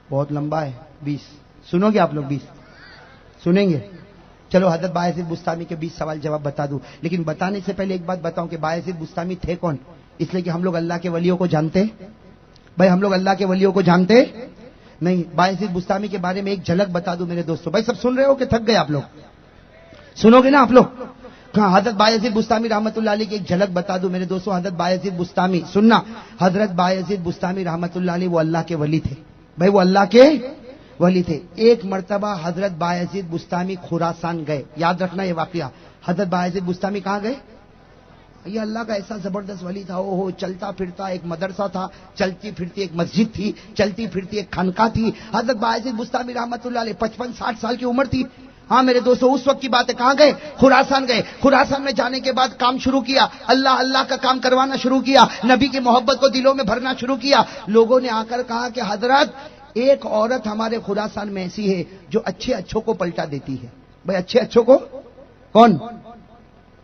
بہت لمبا ہے, 20 سنو گے آپ لوگ؟ 20 سنیں گے؟ چلو حضرت بایزید بستامی کے 20 سوال جواب بتا دوں, لیکن بتانے سے پہلے ایک بات بتاؤں کہ بایزید بستامی تھے کون. اس لیے کہ ہم لوگ اللہ کے ولیوں کو جانتے, بھائی ہم لوگ اللہ کے ولیوں کو جانتے نہیں. بایزید بستامی کے بارے میں ایک جھلک بتا دوں میرے دوستوں. بھائی سب سن رہے ہو کہ تھک گئے آپ لوگ؟ سنو گے نا آپ لوگ؟ ہاں, حضرت بایزید بستامی رحمت اللہ علیہ کی ایک جھلک بتا دوں میرے دوستوں. حضرت بایزید بستامی, سننا, حضرت بایزید بستامی رحمت اللہ علیہ وہ اللہ کے ولی تھے. بھائی وہ اللہ کے ولی تھے. ایک مرتبہ حضرت بایزید بستامی خراسان گئے, یاد رکھنا یہ واقعہ. حضرت بایزید بستامی کہاں گئے؟ یہ اللہ کا ایسا زبردست ولی تھا, وہ چلتا پھرتا ایک مدرسہ تھا, چلتی پھرتی ایک مسجد تھی, چلتی پھرتی ایک خانقاہ تھی. حضرت بایزید بستامی رحمت اللہ علیہ 55-60 سال کی عمر تھی. ہاں میرے دوستو, اس وقت کی بات ہے. کہاں گئے؟ خراسان گئے. خراسان میں جانے کے بعد کام شروع کیا, اللہ کا کام کروانا شروع کیا, نبی کی محبت کو دلوں میں بھرنا شروع کیا. لوگوں نے آ کر کہا کہ حضرت ایک عورت ہمارے خراسان میں ایسی ہے جو اچھے اچھوں کو پلٹا دیتی ہے. بھائی اچھے اچھوں کو کون؟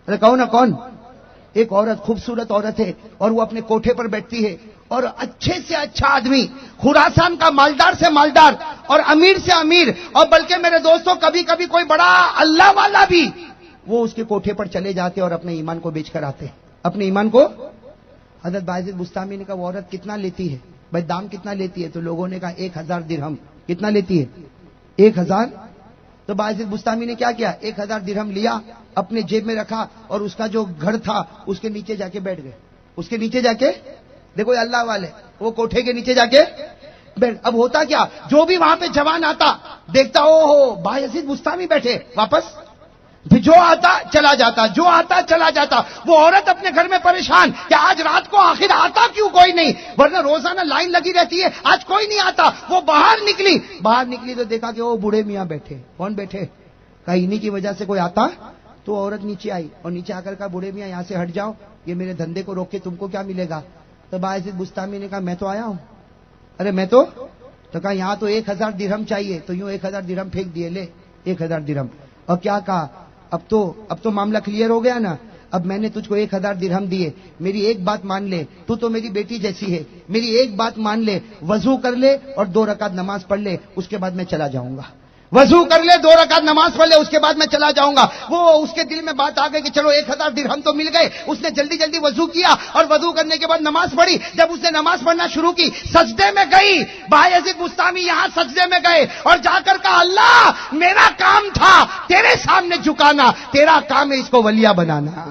ارے کہو نا کون؟ ایک عورت, خوبصورت عورت ہے, اور وہ اپنے کوٹھے پر بیٹھتی ہے, اور اچھے سے اچھا آدمی, خراسان کا مالدار سے مالدار اور امیر سے امیر, اور بلکہ میرے دوستوں کبھی کبھی کوئی بڑا اللہ والا بھی, وہ اس کے کوٹھے پر چلے جاتے اور اپنے ایمان کو بیچ کر آتے, اپنے ایمان کو. حضرت بایزید بستامی نے کہا وہ عورت کتنا لیتی ہے؟ بھائی دام کتنا لیتی ہے؟ تو لوگوں نے کہا 1000 درہم. کتنا لیتی ہے؟ 1000. تو بایزید بستامی نے کیا کیا, 1000 درہم لیا, اپنے جیب میں رکھا, اور اس کا جو گھر تھا اس کے نیچے جا کے بیٹھ گئے. اس کے نیچے جا کے, دیکھو یہ اللہ والے, وہ کوٹھے کے نیچے جا کے بیٹھ. اب ہوتا کیا, جو بھی وہاں پہ جوان آتا دیکھتا او ہو بایزید بستامی بیٹھے, واپس جو آتا چلا جاتا, جو آتا چلا جاتا. وہ عورت اپنے گھر میں پریشان کہ آج رات کو آخر آتا کیوں کوئی نہیں, ورنہ روزانہ لائن لگی رہتی ہے, آج کوئی نہیں آتا. وہ باہر نکلی تو دیکھا کہ وہ بوڑھے میاں بیٹھے. کون بیٹھے؟ کہا انہی کی وجہ سے کوئی آتا. تو عورت نیچے آئی, اور نیچے آ کر کہا بوڑھے میاں یہاں سے ہٹ جاؤ, یہ میرے دھندے کو روک کے تم کو کیا ملے گا. تو بایزید بستامی نے کہا میں تو آیا ہوں. ارے میں تو کہا یہاں تو 1000 درہم چاہیے. تو یوں 1000 درہم پھینک دیے, لے 1000 درہم. اور کیا کہا, اب تو معاملہ کلیئر ہو گیا نا, اب میں نے تجھ کو 1000 درہم دیے, میری ایک بات مان لے, تو میری بیٹی جیسی ہے, میری ایک بات مان لے, وضو کر لے اور 2 رکعت نماز پڑھ لے, اس کے بعد میں چلا جاؤں گا. وضو کر لے, 2 رکعت نماز پڑھ لے, اس کے بعد میں چلا جاؤں گا. وہ اس کے دل میں بات آ گئی کہ چلو 1000 درہم تو مل گئے. اس نے جلدی جلدی وضو کیا, اور وضو کرنے کے بعد نماز پڑھی. جب اس نے نماز پڑھنا شروع کی, سجدے میں گئی. بایزید بستامی یہاں سجدے میں گئے اور جا کر کہا اللہ میرا کام تھا تیرے سامنے جھکانا, تیرا کام ہے اس کو ولیہ بنانا.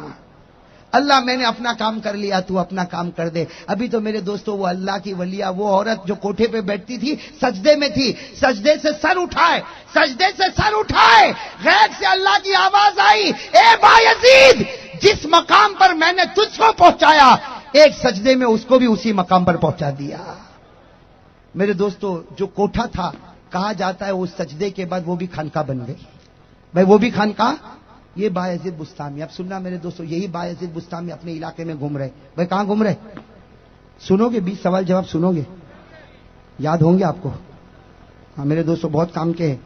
اللہ میں نے اپنا کام کر لیا, تو اپنا کام کر دے. ابھی تو میرے دوستو وہ اللہ کی ولیہ, وہ عورت جو کوٹھے پہ بیٹھتی تھی سجدے میں تھی, سجدے سے سر اٹھائے, غیب سے اللہ کی آواز آئی, اے بایزید جس مقام پر میں نے تجھ کو پہنچایا ایک سجدے میں اس کو بھی اسی مقام پر پہنچا دیا. میرے دوستو جو کوٹھا تھا کہا جاتا ہے اس سجدے کے بعد وہ بھی خانقاہ بن گئی. بھائی وہ بھی خانقاہ. یہ بایزید بستامی. اب سننا میرے دوستو, یہی بایزید بستامی اپنے علاقے میں گھوم رہے. بھائی کہاں گھوم رہے؟ سنو گے 20 سوال جواب سنو گے, یاد ہوں گے آپ کو. ہاں میرے دوستو بہت کام کے ہیں.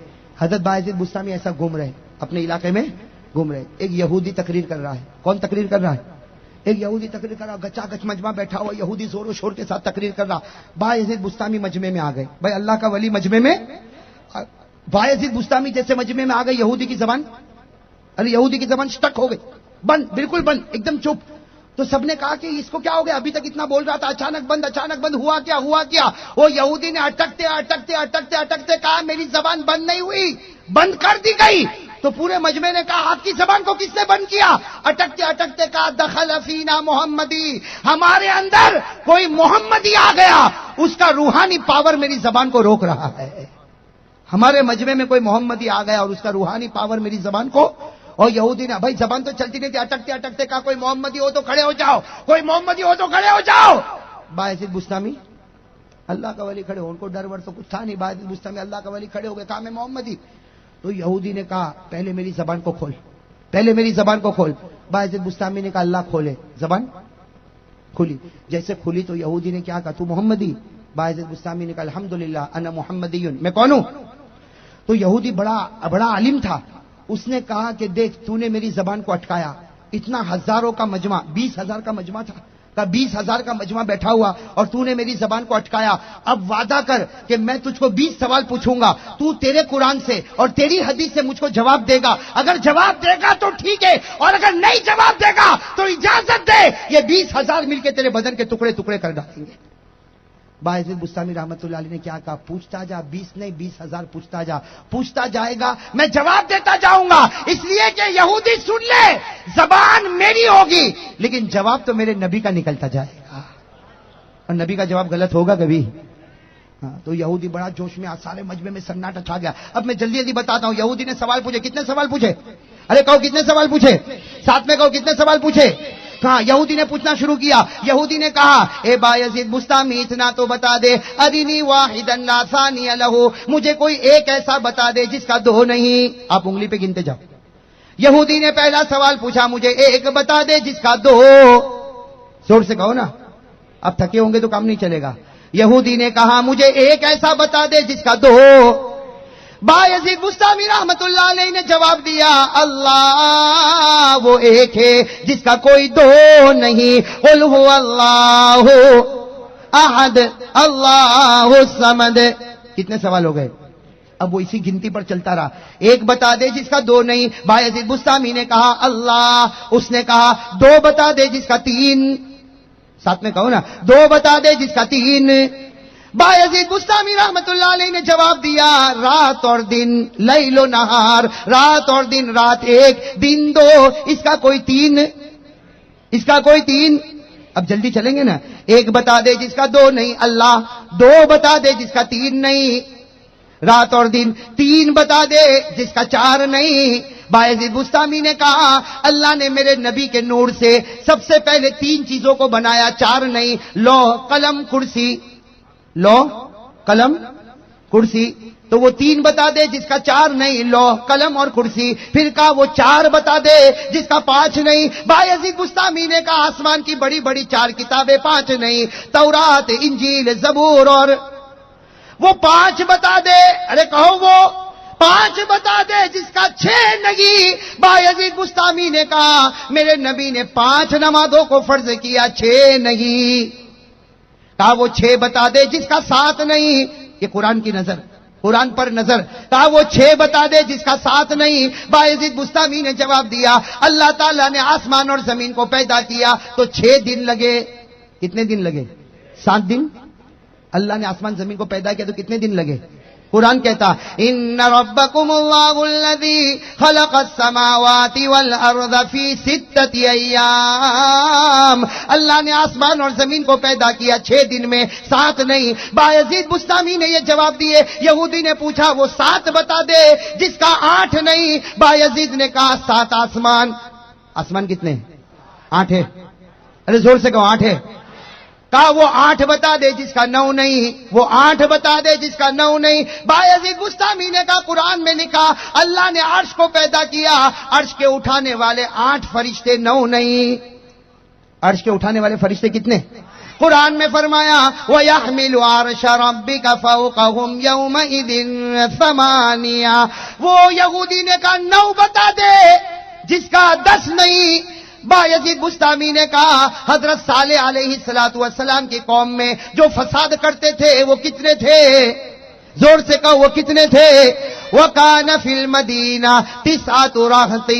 حضرت بایزید بستامی ایسا گھوم رہے, اپنے علاقے میں گھوم رہے. ایک یہودی تقریر کر رہا ہے. کون تقریر کر رہا ہے؟ ایک یہودی تقریر کر رہا. گچا گچ مجمع بیٹھا ہوا یہودی زور و شور کے ساتھ تقریر کر رہا. بایزید بستامی مجمع میں آ گئے. بھائی اللہ کا ولی مجمع میں, بایزید بستامی جیسے مجمع میں آ گئے, یہودی کی زبان, ارے یہودی کی زبان سٹک ہو گئی, بند, بالکل بند, ایک دم چپ. تو سب نے کہا کہ اس کو کیا ہو گیا, ابھی تک اتنا بول رہا تھا, اچانک بند, اچانک بند, ہوا کیا, ہوا کیا؟ وہ یہودی نے اٹکتے اٹکتے اٹکتے اٹکتے کہا میری زبان بند نہیں ہوئی, بند کر دی گئی. تو پورے مجمع نے کہا آپ کی زبان کو کس نے بند کیا؟ اٹکتے اٹکتے کہا دخل فینا محمدی, ہمارے اندر کوئی محمدی آ گیا, اس کا روحانی پاور میری زبان کو روک رہا ہے. ہمارے مجمع میں کوئی محمدی آ گیا اور اس کا روحانی پاور میری زبان کو. اور یہودی نے, بھائی زبان تو چلتی نہیں تھی, اٹکتے اٹکتے کہا کوئی محمدی ہو تو کھڑے ہو جاؤ, کوئی محمدی ہو تو کھڑے ہو جاؤ. بایزید بستامی اللہ کا ولی کھڑے ہو, ان کو ڈر ور تو کچھ تھا نہیں. بایزید بستامی اللہ کا ولی کھڑے ہو گئے, کہا میں محمدی. تو یہودی نے کہا پہلے میری زبان کو کھول, پہلے میری زبان کو کھول. بایزید بستامی نے کہا اللہ کھولے. زبان کھلی. جیسے کھلی تو یہودی نے کیا کہا, تو محمدی؟ بایزید بستامی نے کہا الحمدللہ انا محمدی, میں کون ہوں؟ تو یہودی بڑا عالم تھا, اس نے کہا کہ دیکھ تو نے میری زبان کو اٹکایا, اتنا ہزاروں کا مجمع, 20,000 کا مجمع تھا, کا 20,000 کا مجمع بیٹھا ہوا اور تو نے میری زبان کو اٹکایا. اب وعدہ کر کہ میں تجھ کو 20 سوال پوچھوں گا, تو تیرے قرآن سے اور تیری حدیث سے مجھ کو جواب دے گا. اگر جواب دے گا تو ٹھیک ہے, اور اگر نہیں جواب دے گا تو اجازت دے, یہ 20,000 مل کے تیرے بدن کے ٹکڑے ٹکڑے کر ڈالیں گے. بایزید بستامی رحمت اللہ علیہ نے کیا کہا, پوچھتا جا, 20 نہیں 20,000 پوچھتا جا, پوچھتا جائے گا, میں جواب دیتا جاؤں گا. اس لیے کہ یہودی سن لے, زبان میری ہوگی لیکن جواب تو میرے نبی کا نکلتا جائے گا, اور نبی کا جواب غلط ہوگا کبھی. ہاں تو یہودی بڑا جوش میں, سارے مجمع میں سناٹا چھا گیا. اب میں جلدی جلدی بتاتا ہوں. یہودی نے سوال پوچھے. کتنے سوال پوچھے؟ ارے کہو کتنے سوال پوچھے, ساتھ میں کہو کتنے سوال پوچھے. کہاں یہودی نے پوچھنا شروع کیا. یہودی نے کہا اے بایزید بستامی اتنا تو بتا دے, ارینی واحدا لا ثانی لہ, مجھے کوئی ایک ایسا بتا دے جس کا دو نہیں. آپ انگلی پہ گنتے جاؤ. یہودی نے پہلا سوال پوچھا, مجھے ایک بتا دے جس کا دو. زور سے کہو نا, اب تھکے ہوں گے تو کام نہیں چلے گا. یہودی نے کہا مجھے ایک ایسا بتا دے جس کا دو. بایزید بستامی رحمت اللہ علیہ نے جواب دیا, اللہ وہ ایک ہے جس کا کوئی دو نہیں. قل هو اللہ احد اللہ الصمد. کتنے سوال ہو گئے؟ اب وہ اسی گنتی پر چلتا رہا. ایک بتا دے جس کا دو نہیں. بایزید بستامی نے کہا اللہ. اس نے کہا دو بتا دے جس کا تین. ساتھ میں کہو نا, دو بتا دے جس کا تین. بایزید بستامی رحمت اللہ علیہ نے جواب دیا, رات اور دن, لیل و نہار, رات اور دن, رات ایک دن دو, اس کا کوئی تین, اس کا کوئی تین. اب جلدی چلیں گے نا. ایک بتا دے جس کا دو نہیں اللہ, دو بتا دے جس کا تین نہیں, رات اور دن, تین بتا دے جس کا چار نہیں. بایزید بستامی نے کہا اللہ نے میرے نبی کے نور سے سب سے پہلے 3 چیزوں کو بنایا, 4 نہیں. لوح قلم کرسی, لو قلم کرسی. تو وہ 3 بتا دے جس کا 4 نہیں, لوح قلم اور کرسی. پھر کہا وہ 4 بتا دے جس کا 5 نہیں. بایزید بستامی نے کہا آسمان کی بڑی بڑی 4 کتابیں, 5 نہیں, تورات, انجیل, زبور, اور وہ 5 بتا دے. ارے کہو وہ 5 بتا دے جس کا 6 نہیں. بایزید بستامی نے کہا میرے نبی نے 5 نمازوں کو فرض کیا, 6 نہیں. کہا وہ 6 بتا دے جس کا 7 نہیں. یہ قرآن کی نظر, قرآن پر نظر. کہا وہ 6 بتا دے جس کا 7 نہیں. بایزید بستامی نے جواب دیا اللہ تعالیٰ نے آسمان اور زمین کو پیدا کیا تو 6 دن لگے. کتنے دن لگے؟ 7 دن. اللہ نے آسمان زمین کو پیدا کیا تو کتنے دن لگے؟ قرآن کہتا ان ربکم اللہ الذی خلق السماوات والارض فی 6 ایام. اللہ نے آسمان اور زمین کو پیدا کیا 6 دن میں, 7 نہیں. بایزید بستامی نے یہ جواب دیے. یہودی نے پوچھا وہ 7 بتا دے جس کا 8 نہیں. بایزید نے کہا 7 آسمان. آسمان کتنے؟ 8 ہے. ارے زور سے کہو 8 ہے. کہا وہ 8 بتا دے جس کا 9 نہیں. وہ 8 بتا دے جس کا 9 نہیں. بایزید بستامی نے کہا قرآن میں لکھا اللہ نے عرش کو پیدا کیا, عرش کے اٹھانے والے 8 فرشتے 9 نہیں. عرش کے اٹھانے والے فرشتے کتنے؟ قرآن میں فرمایا وَيَحْمِلُ عَرْشَ رَبِّكَ فَوْقَهُمْ يَوْمَئِذٍ ثَمَانِيَةٌ. وہ یہودی نے کہا 9 بتا دے جس کا 10 نہیں. بایزید بستامی نے کہا حضرت صالح علیہ السلام کی قوم میں جو فساد کرتے تھے وہ کتنے تھے؟ زور سے کہو وہ کتنے تھے؟ وَكَانَ فِي الْمَدِينَةِ 9 رَهْطٍ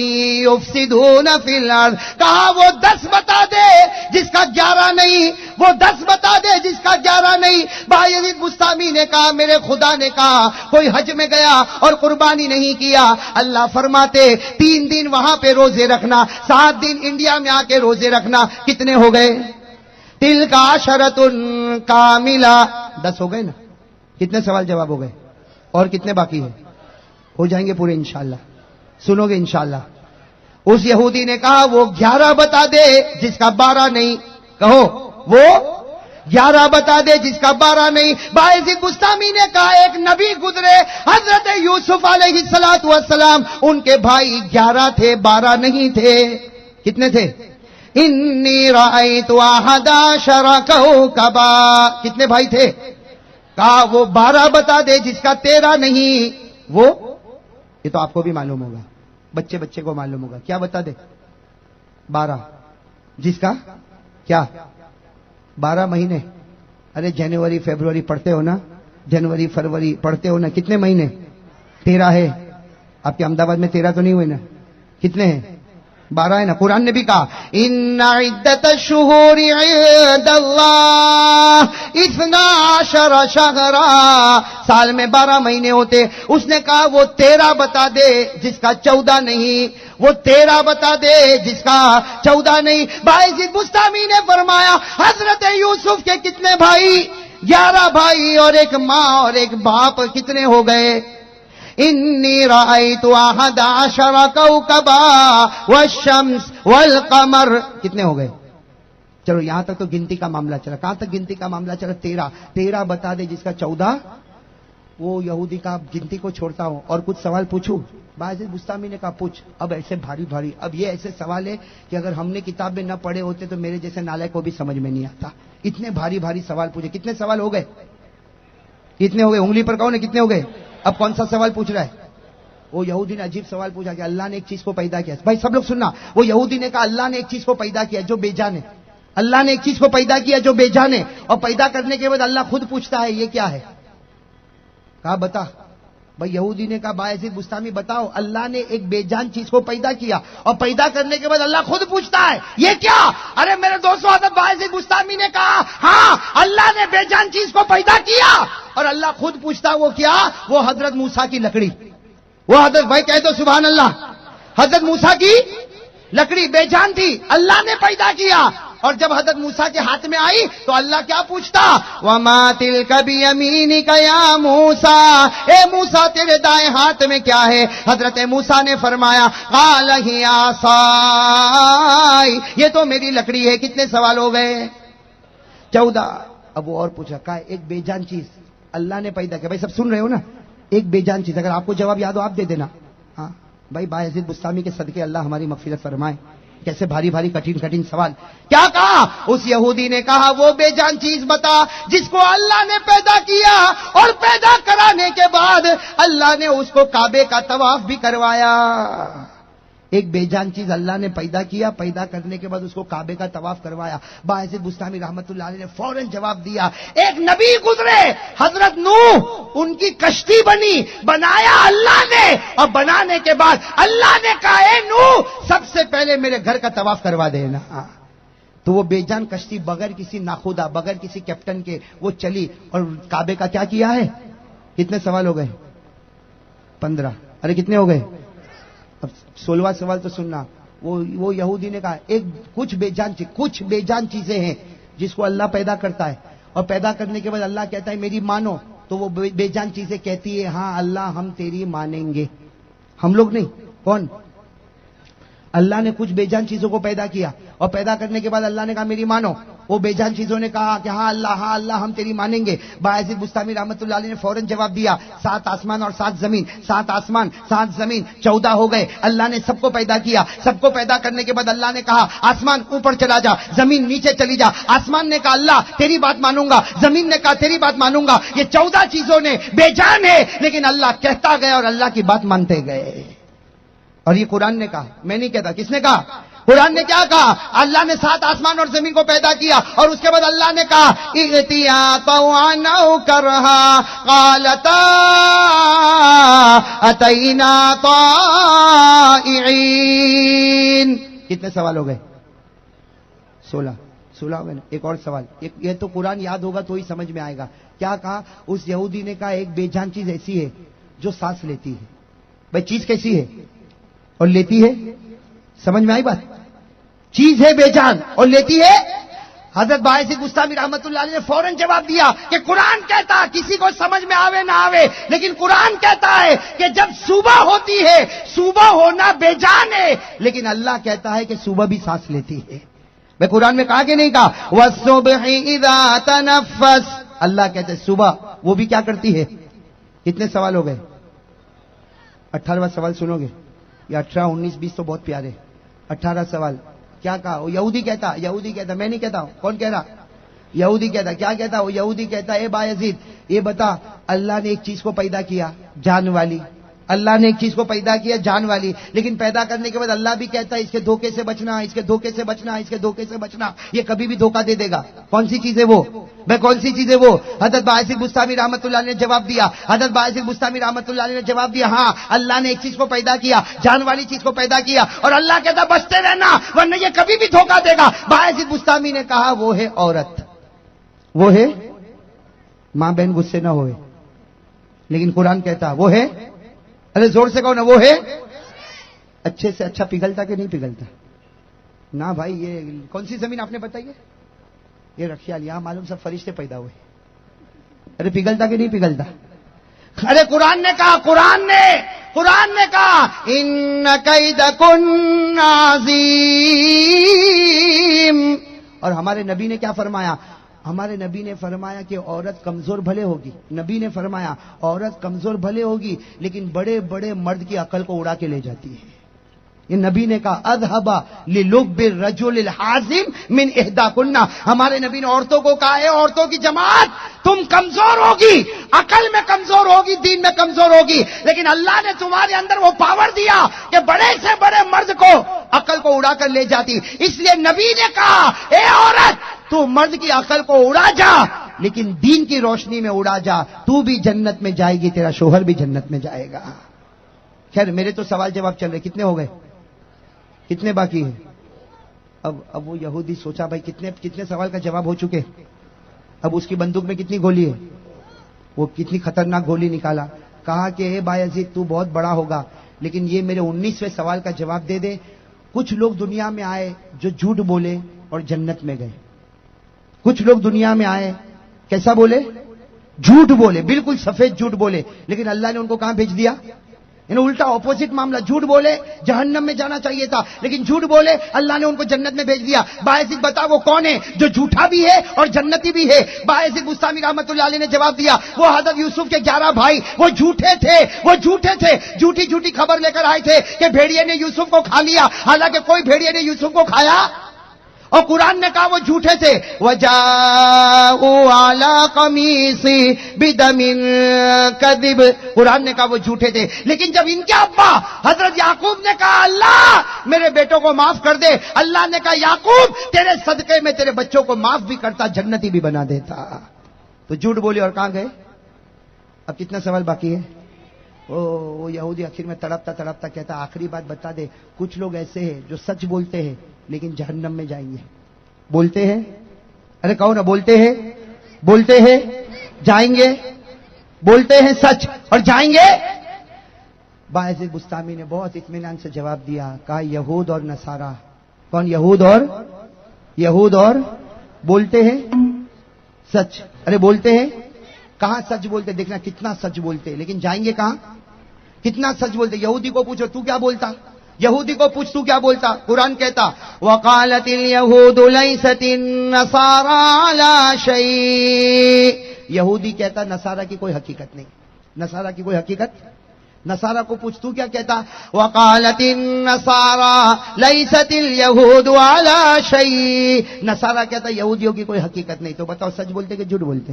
يُفْسِدُونَ فِي الْأَرْضِ. کہا وہ 10 بتا دے جس کا 11 نہیں. وہ 10 بتا دے جس کا 11 نہیں. بایزید بستامی نے کہا میرے خدا نے کہا کوئی حج میں گیا اور قربانی نہیں کیا, اللہ فرماتے 3 دن وہاں پہ روزے رکھنا, 7 دن انڈیا میں آ کے روزے رکھنا. کتنے ہو گئے؟ تِلْكَ عَشَرَةٌ كَامِلَةٌ. 10 ہو گئے نا. کتنے سوال جواب ہو گئے اور کتنے باقی ہیں؟ ہو جائیں گے پورے انشاءاللہ. سنو گے انشاءاللہ. اس یہودی نے کہا وہ 11 بتا دے جس کا 12 نہیں. کہو وہ 11 بتا دے جس کا 12 نہیں. بایزید بستامی نے کہا ایک نبی گزرے حضرت یوسف علیہ السلام, ان کے بھائی 11 تھے 12 نہیں تھے. کتنے تھے؟ انی رأیت 11 کوکبا. کتنے بھائی تھے؟ کہا وہ 12 بتا دے جس کا 13 نہیں. وہ یہ تو آپ کو بھی معلوم ہوگا, بچے کو معلوم ہوگا. کیا بتا دے؟ 12 جس کا کیا 12 مہینے. ارے جنوری فیبروری پڑھتے ہو نا, جنوری فروری پڑھتے ہو نا. کتنے مہینے؟ 13 ہے. آپ کے احمد آباد میں 13 تو نہیں ہوئے نا. کتنے ہیں؟ 12 ہے نا. قرآن نے بھی کہا ان عدت الشہور عند اللہ 12 شہرا. سال میں 12 مہینے ہوتے. اس نے کہا وہ 13 بتا دے جس کا 14 نہیں. وہ 13 بتا دے جس کا 14 نہیں. بایزید بستامی نے فرمایا حضرت یوسف کے کتنے بھائی؟ 11 بھائی اور ایک ماں اور ایک باپ. کتنے ہو گئے؟ انی رأیت 11 کوکبا والشمس والقمر. کتنے ہو گئے؟ چلو یہاں تک تو گنتی کا معاملہ چلا. کہاں تک گنتی کا معاملہ چلا؟ 13 بتا دے جس کا 14. وہ یہودی کا گنتی کو چھوڑتا ہوں اور کچھ سوال پوچھوں. بایزید بستامی نے کہا پوچھ. اب ایسے بھاری اب یہ ایسے سوال ہے کہ اگر ہم نے کتاب میں نہ پڑھے ہوتے تو میرے جیسے نالائق کو بھی سمجھ میں نہیں آتا. اتنے بھاری سوال پوچھے. کتنے سوال ہو گئے؟ کتنے ہو گئے؟ انگلی پر کہو نا کتنے ہو گئے. اب کون سا سوال پوچھ رہا ہے؟ وہ یہودی نے عجیب سوال پوچھا کہ اللہ نے ایک چیز کو پیدا کیا. بھائی سب لوگ سننا. وہ یہودی نے کہا اللہ نے ایک چیز کو پیدا کیا جو بے جان ہے. اللہ نے ایک چیز کو پیدا کیا جو بے جان ہے, اور پیدا کرنے کے بعد اللہ خود پوچھتا ہے یہ کیا ہے. کہا بتا. بھائی یہودی نے کہا بایزید بستامی بتاؤ اللہ نے ایک بے جان چیز کو پیدا کیا اور پیدا کرنے کے بعد اللہ خود پوچھتا ہے یہ کیا. ارے میرے دوستوں حضرت بایزید بستامی نے کہا ہاں اللہ نے بے جان چیز کو پیدا کیا اور اللہ خود پوچھتا. وہ کیا؟ وہ حضرت موسیٰ کی لکڑی. وہ حضرت بھائی کہہ دو سبحان اللہ. حضرت موسیٰ کی لکڑی بے جان تھی, اللہ نے پیدا کیا. اور جب حضرت موسیٰ کے ہاتھ میں آئی تو اللہ کیا پوچھتا؟ وَمَا تِلْكَ بِيَمِينِكَ يَا مُوسَىٰ. اے موسیٰ تیرے دائیں ہاتھ میں کیا ہے؟ حضرت موسیٰ نے فرمایا قَالَ هِيَ عَصَايَ. یہ تو میری لکڑی ہے. کتنے سوال ہو گئے؟ 14. اب وہ اور پوچھا کہا ایک بے جان چیز اللہ نے پیدا کیا. بھائی سب سن رہے ہو نا؟ ایک بے جان چیز. اگر آپ کو جواب یاد ہو آپ دے دینا. ہاں بھائی بایزید بستامی کے صدقے اللہ ہماری مغفرت فرمائے. کیسے بھاری کٹھن سوال. کیا کہا اس یہودی نے؟ کہا وہ بے جان چیز بتا جس کو اللہ نے پیدا کیا اور پیدا کرانے کے بعد اللہ نے اس کو کعبے کا طواف بھی کروایا. ایک بے جان چیز اللہ نے پیدا کیا, پیدا کرنے کے بعد اس کو کعبے کا طواف کروایا. بایزید بستامی رحمت اللہ علیہ نے فوراً جواب دیا ایک نبی گزرے حضرت نوح, ان کی کشتی بنی, بنایا اللہ نے, اور بنانے کے بعد اللہ نے کہا اے نوح سب سے پہلے میرے گھر کا طواف کروا دینا. تو وہ بے جان کشتی بغیر کسی ناخدا بغیر کسی کیپٹن کے وہ چلی اور کعبے کا کیا کیا ہے. کتنے سوال ہو گئے؟ 15. ارے کتنے ہو گئے؟ اب 16واں سوال تو سننا. وہ یہودی نے کہا ایک کچھ بے جان چیزیں ہیں جس کو اللہ پیدا کرتا ہے اور پیدا کرنے کے بعد اللہ کہتا ہے میری مانو. تو وہ بے جان چیزیں کہتی ہے ہاں اللہ ہم تیری مانیں گے. ہم لوگ نہیں. کون؟ اللہ نے کچھ بے جان چیزوں کو پیدا کیا اور پیدا کرنے کے بعد اللہ نے کہا میری مانو. وہ بے جان چیزوں نے کہا کہ ہاں اللہ ہم تیری مانیں گے. باعث بستامی رحمت اللہ علیہ نے فوراً جواب دیا 7 آسمان اور 7 زمین, 7 آسمان 7 زمین 14 ہو گئے. اللہ نے سب کو پیدا کیا. سب کو پیدا کرنے کے بعد اللہ نے کہا آسمان اوپر چلا جا, زمین نیچے چلی جا. آسمان نے کہا اللہ تیری بات مانوں گا, زمین نے کہا تیری بات مانوں گا. یہ 14 چیزوں نے بے جان ہے لیکن اللہ کہتا گیا اور اللہ کی بات مانتے گئے. اور یہ قرآن نے کہا, میں نہیں کہتا. کس نے کہا؟ قرآن نے کیا کہا؟ اللہ نے 7 آسمان اور زمین کو پیدا کیا اور اس کے بعد اللہ نے کہا ائتیا طوعا او کرہا قالتا اتینا طائعین. کتنے سوال ہو گئے؟ 16 ہو گئے نا. ایک اور سوال, یہ تو قرآن یاد ہوگا تو ہی سمجھ میں آئے گا. کیا کہا؟ اس یہودی نے کہا ایک بے جان چیز ایسی ہے جو سانس لیتی ہے. بھائی چیز کیسی ہے اور لیتی ہے؟ سمجھ میں آئی بات؟ چیز ہے بے جان اور لیتی ہے. حضرت باعث بستامی رحمت اللہ علیہ نے فوراً جواب دیا کہ قرآن کہتا, کسی کو سمجھ میں آوے نہ آوے, لیکن قرآن کہتا ہے کہ جب صبح ہوتی ہے, صبح ہونا بے جان ہے, لیکن اللہ کہتا ہے کہ صبح بھی سانس لیتی ہے. میں قرآن میں کہا کہ نہیں کہا وَالصُّبْحِ إِذَا تَنَفَّسَ. اللہ کہتے ہیں صبح وہ بھی کیا کرتی ہے. کتنے سوال ہو گئے؟ 18واں سوال سنو گے. یہ 18, 19, 20 تو بہت پیارے. 18 سوال کیا کہا؟ وہ یہودی کہتا, میں نہیں کہتا ہوں. کون کہہ رہا؟ یہودی کہتا. کیا کہتا؟ وہ یہودی کہتا اے بایزید یہ بتا, اللہ نے ایک چیز کو پیدا کیا جان والی, اللہ نے ایک چیز کو پیدا کیا جان والی, لیکن پیدا کرنے کے بعد اللہ بھی کہتا ہے اس کے دھوکے سے بچنا, اس کے دھوکے سے بچنا, اس کے دھوکے سے بچنا. یہ کبھی بھی دھوکہ دے دے گا. کون سی چیز ہے وہ؟ میں کون سی چیز ہے وہ؟ حضرت باعث بستامی رحمت اللہ نے جواب دیا. حضرت باعث بستامی رحمت اللہ نے جواب دیا ہاں اللہ نے ایک چیز کو پیدا کیا, جان والی چیز کو پیدا کیا, اور اللہ کہتا بچتے رہنا ورنہ یہ کبھی بھی دھوکہ دے گا. باعث بستامی نے کہا وہ ہے عورت. وہ ہے ماں بہن غصے نہ ہوئے, لیکن قرآن کہتا وہ ہے, ارے زور سے کہو نا, وہ ہے اچھے سے اچھا پگھلتا کہ نہیں پگھلتا؟ نہ بھائی. یہ کون سی زمین آپ نے بتائی ہے؟ یہ رکھیال. یہاں معلوم سب فرشتے پیدا ہوئے. ارے پگھلتا کہ نہیں پگھلتا؟ ارے قرآن نے کہا, قرآن نے کہا ان کیدکن عظیم. اور ہمارے نبی نے کیا فرمایا؟ ہمارے نبی نے فرمایا کہ عورت کمزور بھلے ہوگی. نبی نے فرمایا عورت کمزور بھلے ہوگی لیکن بڑے بڑے مرد کی عقل کو اڑا کے لے جاتی ہے. یہ نبی نے کہا اذهب للب الرجل الحازم من احداکن. ہمارے نبی نے عورتوں کو کہا ہے عورتوں کی جماعت تم کمزور ہوگی, عقل میں کمزور ہوگی, دین میں کمزور ہوگی, لیکن اللہ نے تمہارے اندر وہ پاور دیا کہ بڑے سے بڑے مرد کو عقل کو اڑا کر لے جاتی. اس لیے نبی نے کہا اے عورت تو مرد کی عقل کو اڑا جا لیکن دین کی روشنی میں اڑا جا, تو بھی جنت میں جائے گی, تیرا شوہر بھی جنت میں جائے گا. خیر میرے تو سوال جواب چل رہے. کتنے ہو گئے؟ کتنے باقی ہیں؟ اب وہ یہودی سوچا بھائی کتنے سوال کا جواب ہو چکے, اب اس کی بندوق میں کتنی گولی ہے؟ وہ کتنی خطرناک گولی نکالا. کہا کہ اے بایزید تو بہت بڑا ہوگا لیکن یہ میرے 19ویں سوال کا جواب دے دے. کچھ لوگ دنیا میں آئے جو جھوٹ بولے اور جنت میں گئے. کچھ لوگ دنیا میں آئے کیسا بولے؟ جھوٹ بولے, بالکل سفید جھوٹ بولے, لیکن اللہ نے ان کو کہاں بھیج دیا؟ یعنی الٹا اپوزٹ معاملہ. جھوٹ بولے جہنم میں جانا چاہیے تھا لیکن جھوٹ بولے اللہ نے ان کو جنت میں بھیج دیا. باعث بتا وہ کون ہے جو جھوٹا بھی ہے اور جنتی بھی ہے؟ باعث بستامی رحمت اللہ علیہ نے جواب دیا وہ حضرت یوسف کے 11 بھائی وہ جھوٹے تھے, جھوٹی خبر لے کر آئے تھے کہ بھیڑیے نے یوسف کو کھا لیا, حالانکہ کوئی بھیڑیے نے یوسف کو کھایا. اور قرآن نے کہا وہ جھوٹے تھے. وَجَاءُوا عَلَىٰ قَمِيصِهِ بِدَمٍ كَذِبٍ. قرآن نے کہا وہ جھوٹے تھے, لیکن جب ان کے ابا حضرت یعقوب نے کہا اللہ میرے بیٹوں کو معاف کر دے, اللہ نے کہا یعقوب تیرے صدقے میں تیرے بچوں کو معاف بھی کرتا, جنتی بھی بنا دیتا. تو جھوٹ بولے اور کہاں گئے؟ اب کتنا سوال باقی ہے؟ وہ یہودی آخر میں تڑپتا کہتا آخری بات بتا دے. کچھ لوگ ایسے ہیں جو سچ بولتے ہیں لیکن جہنم میں جائیں گے. بولتے ہیں, ارے کہو نا, بولتے ہیں جائیں گے, بولتے ہیں سچ اور جائیں گے. باعث بستامی نے بہت اطمینان سے جواب دیا, کہا یہود اور نصارہ. کون؟ یہود اور بولتے ہیں سچ. ارے بولتے ہیں, کہاں سچ بولتے؟ دیکھنا کتنا سچ بولتے, لیکن جائیں گے کہاں؟ کتنا سچ بولتے. یہودی کو پوچھو تو کیا بولتا, یہودی کو پوچھ تو کیا بولتا؟ قرآن کہتا وقالت اليهود ليست النصارى على شيء. یہودی کہتا نصارہ کی کوئی حقیقت نہیں، نصارہ کی کوئی حقیقت. نصارہ کو پوچھ تو کیا کہتا؟ وقالت النصارى ليست اليهود على شيء. نصارہ کہتا یہودیوں کی کوئی حقیقت نہیں. تو بتاؤ سچ بولتے کہ جھوٹ بولتے؟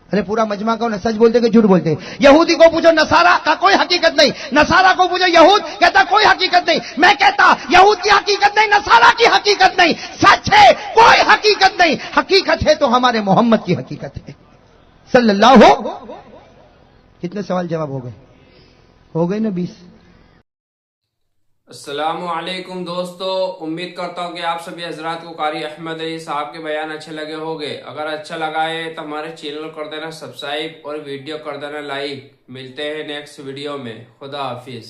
ارے پورا مجمع کون ہے؟ سچ بولتے کہ جھوٹ بولتے؟ یہودی کو پوچھو نصارہ کا کوئی حقیقت نہیں، نصارہ کو پوچھو یہود کہتا کوئی حقیقت نہیں. میں کہتا یہود کی حقیقت نہیں، نصارہ کی حقیقت نہیں، سچ ہے کوئی حقیقت نہیں. حقیقت ہے تو ہمارے محمد کی حقیقت ہے صلی اللہ ہو. کتنے سوال جواب ہو گئے نا 20. السلام علیکم دوستو، امید کرتا ہوں کہ آپ سبھی حضرات کو قاری احمد علی صاحب کے بیان اچھے لگے ہوگے. اگر اچھا لگا ہے تو ہمارے چینل کر دینا سبسکرائب اور ویڈیو کر دینا لائک. ملتے ہیں نیکسٹ ویڈیو میں. خدا حافظ.